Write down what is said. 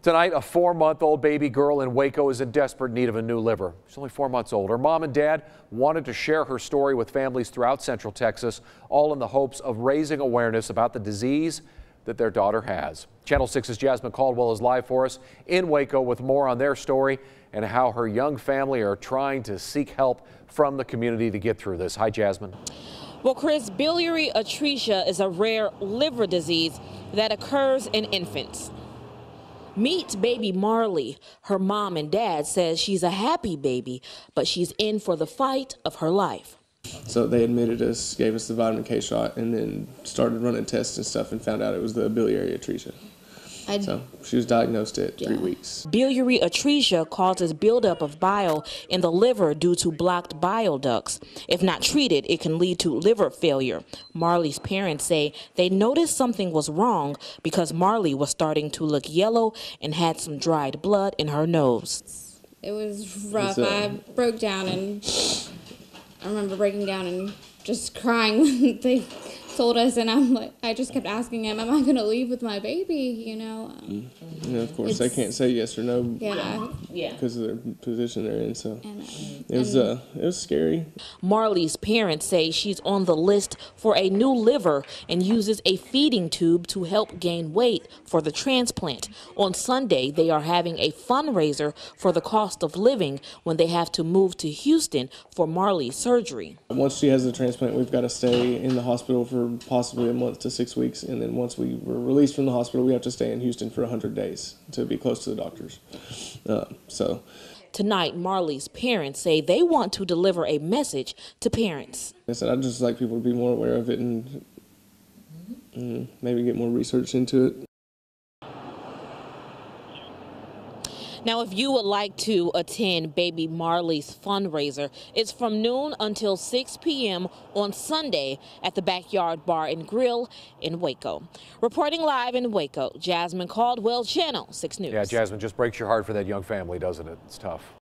Tonight, a 4-month-old baby girl in Waco is in desperate need of a new liver. She's only 4 months old. Her mom and dad wanted to share her story with families throughout Central Texas, all in the hopes of raising awareness about the disease that their daughter has. Channel 6's Jasmine Caldwell is live for us in Waco with more on their story and how her young family are trying to seek help from the community to get through this. Hi, Jasmine. Well, Chris, biliary atresia is a rare liver disease that occurs in infants. Meet baby Marlee. Her mom and dad says she's a happy baby, but she's in for the fight of her life. So they admitted us, gave us the vitamin K shot, and then started running tests and stuff and found out it was the biliary atresia. So she was diagnosed at 3 weeks. Biliary atresia causes buildup of bile in the liver due to blocked bile ducts. If not treated, it can lead to liver failure. Marlee's parents say they noticed something was wrong because Marlee was starting to look yellow and had some dried blood in her nose. It was rough. I broke down, and I remember breaking down and just crying when they told us, and I just kept asking him, am I going to leave with my baby, you know? Yeah, of course, they can't say yes or no because of their position they're in, so it was scary. Marlee's parents say she's on the list for a new liver and uses a feeding tube to help gain weight for the transplant. On Sunday, they are having a fundraiser for the cost of living when they have to move to Houston for Marlee's surgery. Once she has the transplant, we've got to stay in the hospital for possibly a month to 6 weeks, and then once we were released from the hospital, we have to stay in Houston for 100 days to be close to the doctors. Tonight, Marlee's parents say they want to deliver a message to parents. I said I'd just like people to be more aware of it and maybe get more research into it. Now, if you would like to attend baby Marlee's fundraiser, it's from noon until 6 p.m. on Sunday at the Backyard Bar and Grill in Waco. Reporting live in Waco, Jasmine Caldwell, Channel 6 News. Yeah, Jasmine, just breaks your heart for that young family, doesn't it? It's tough.